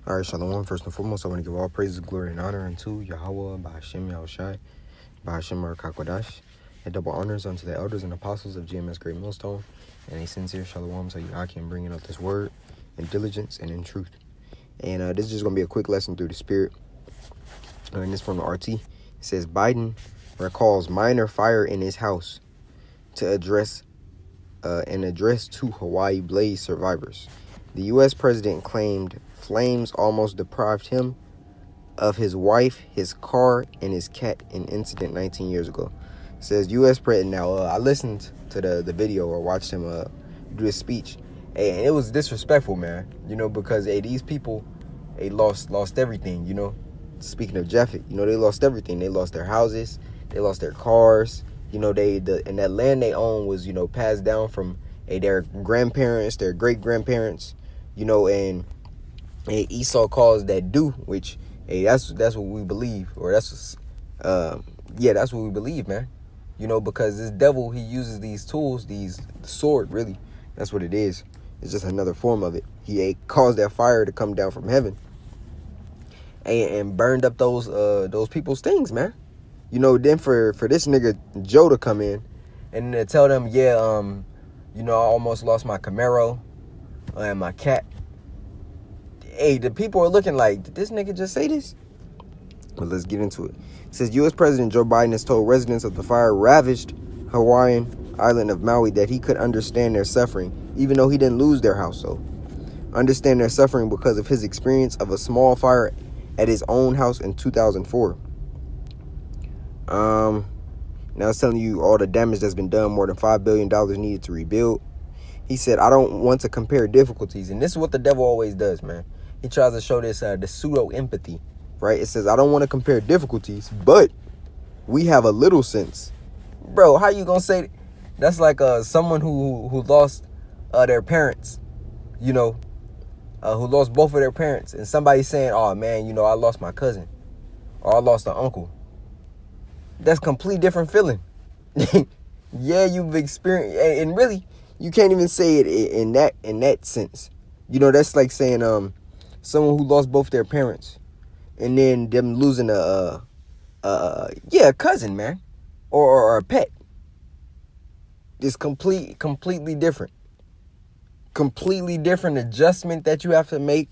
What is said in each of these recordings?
All right, Shalom. First and foremost, I want to give all praises, glory, and honor unto Yahweh, Bahashem Yahushai, Bahashem Rakakwadash, and double honors unto the elders and apostles of GMS Great Millstone, and a sincere Shalom to Yahweh in bringing up this word in diligence and in truth. And this is just going to be a quick lesson through the Spirit. And this from the RT. It says, Biden recalls minor fire in his house to address to Hawaii blaze survivors. The U.S. president claimed flames almost deprived him of his wife, his car, and his cat in incident 19 years ago. It says U.S. president. Now, I listened to the video or watched him do his speech. And it was disrespectful, man. Because these people, they lost everything. Speaking of Jeffy, they lost everything. They lost their houses, they lost their cars. And that land they own was passed down from their grandparents, their great grandparents. And Esau caused that due, which that's what we believe, or that's what we believe, man. Because this devil, he uses these tools, the sword, really. That's what it is. It's just another form of it. He caused that fire to come down from heaven and burned up those people's things, man. Then for this nigga Joe to come in and to tell them, I almost lost my Camaro and my cat. Hey, the people are looking like, did this nigga just say this? But let's get into it. It says U.S. President Joe Biden has told residents of the fire-ravaged Hawaiian island of Maui that he could understand their suffering, even though he didn't lose their house, though. Understand their suffering because of his experience of a small fire at his own house in 2004. Now it's telling you all the damage that's been done, more than $5 billion needed to rebuild. He said, I don't want to compare difficulties. And this is what the devil always does, man. He tries to show this the pseudo-empathy, right? It says, I don't want to compare difficulties, but we have a little sense. Bro, how you gonna say that? That's like someone who lost their parents, who lost both of their parents. And somebody saying, oh, man, I lost my cousin. Or I lost an uncle. That's a complete different feeling. Yeah, you've experienced, and really, you can't even say it in that sense. That's like saying someone who lost both their parents, and then them losing a cousin, man, or a pet. It's completely different. Completely different adjustment that you have to make.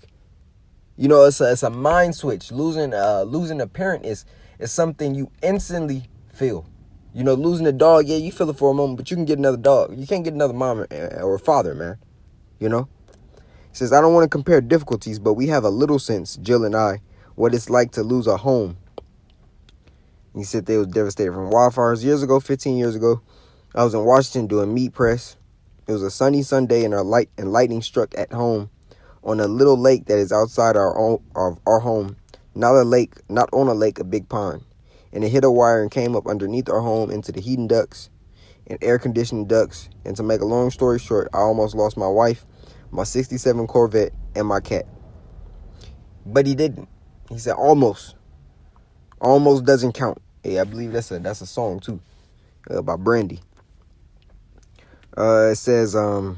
It's a mind switch. Losing a parent is something you instantly feel. Losing a dog, yeah, you feel it for a moment, but you can get another dog. You can't get another mom or father, man. It says, I don't want to compare difficulties, but we have a little sense, Jill and I, what it's like to lose a home. He said they was devastated from wildfires 15 years ago. I was in Washington doing meat press. It was a sunny Sunday, and lightning struck at home on a little lake that is outside our home. Not on a lake, a big pond. And it hit a wire and came up underneath our home into the heating ducts and air conditioning ducts. And to make a long story short, I almost lost my wife, my 67 Corvette, and my cat. But he didn't. He said almost. Almost doesn't count. Hey, I believe that's a song too, by Brandy. It says the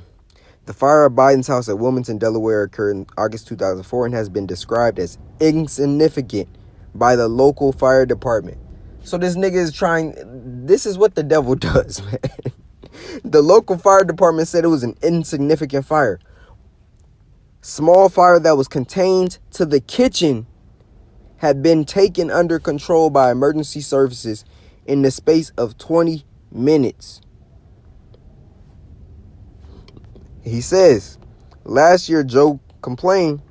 fire at Biden's house at Wilmington, Delaware occurred in August 2004 and has been described as insignificant by the local fire department. So this nigga is trying. This is what the devil does, man. The local fire department said it was an insignificant fire. Small fire that was contained to the kitchen had been taken under control by emergency services in the space of 20 minutes. He says, last year Joe claimed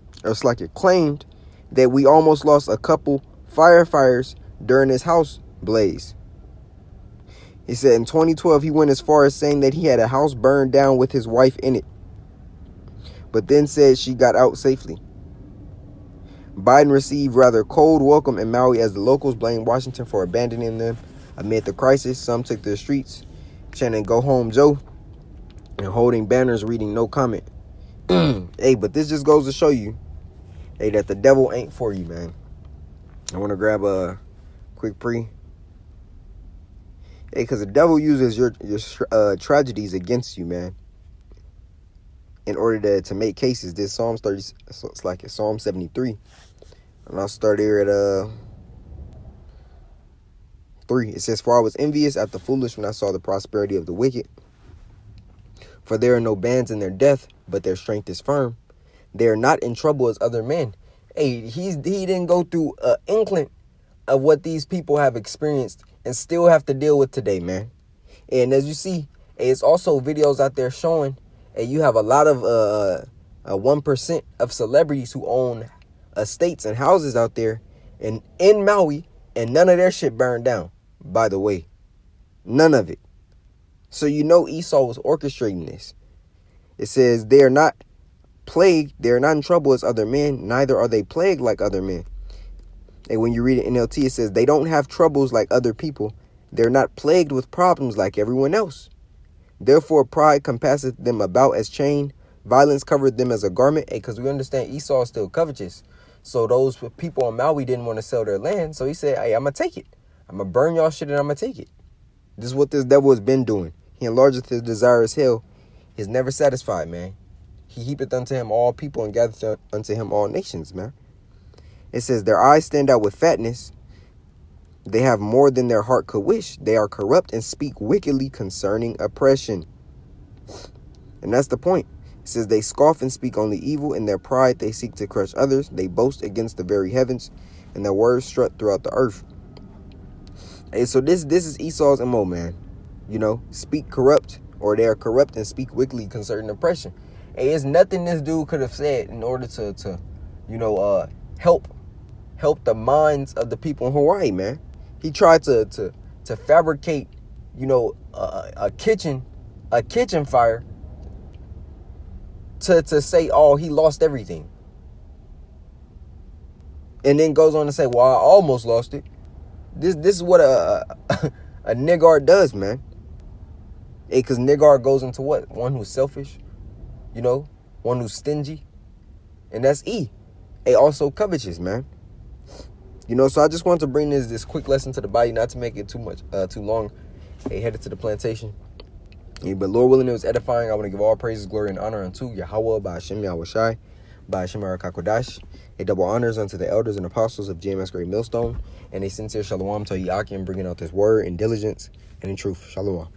that we almost lost a couple firefighters during his house blaze. He said in 2012 he went as far as saying that he had a house burned down with his wife in it, but then said she got out safely. Biden received rather cold welcome in Maui as the locals blamed Washington for abandoning them amid the crisis. Some took to the streets chanting "Go home, Joe," and holding banners reading "No comment." Hey, but this just goes to show you, that the devil ain't for you, man. I want to grab a quick pre. Hey, because the devil uses your tragedies against you, man. in order to make cases. This Psalms 30, so it's like it's Psalm 73. And I'll start here at 3. It says, "For I was envious at the foolish when I saw the prosperity of the wicked. For there are no bands in their death, but their strength is firm. They are not in trouble as other men." Hey, he didn't go through an inkling of what these people have experienced and still have to deal with today, man. And as you see, it's also videos out there showing, and you have a lot of 1% of celebrities who own estates and houses out there and in Maui, and none of their shit burned down, by the way. None of it. So you know Esau was orchestrating this. It says, "They are not plagued, they are not in trouble as other men, neither are they plagued like other men." And when you read it in NLT, it says, "They don't have troubles like other people. They're not plagued with problems like everyone else. Therefore pride compasseth them about as chain, violence covered them as a garment." Because we understand Esau is still covetous. So those people on Maui didn't want to sell their land. So he said, "Hey, I'm going to take it. I'm going to burn y'all shit and I'm going to take it." This is what this devil has been doing. He enlargeth his desire as hell. He's never satisfied, man. He heapeth unto him all people and gathereth unto him all nations, man. It says, "Their eyes stand out with fatness. They have more than their heart could wish. They are corrupt and speak wickedly concerning oppression." And that's the point. It says, "They scoff and speak only evil. In their pride they seek to crush others. They boast against the very heavens, and their words strut throughout the earth." Hey, so this is Esau's MO, man. You know, speak corrupt, or they are corrupt and speak wickedly concerning oppression. Hey, there's nothing this dude could have said in order to help the minds of the people in Hawaii, man. He tried to fabricate, a kitchen fire to say, oh, he lost everything. And then goes on to say, well, I almost lost it. This is what a niggard does, man. Hey, because niggard goes into what? One who's selfish, one who's stingy. And that's E. Hey, also covetous, man. So I just wanted to bring this quick lesson to the body, not to make it too long. Hey, headed to the plantation. Hey, but Lord willing, it was edifying. I want to give all praises, glory, and honor unto Yahweh, by Hashem Yahushai, by Hashem Arakakodash. A double honors unto the elders and apostles of GMS Great Millstone, and a sincere shalom to Yakim, bringing out this word in diligence and in truth. Shalom.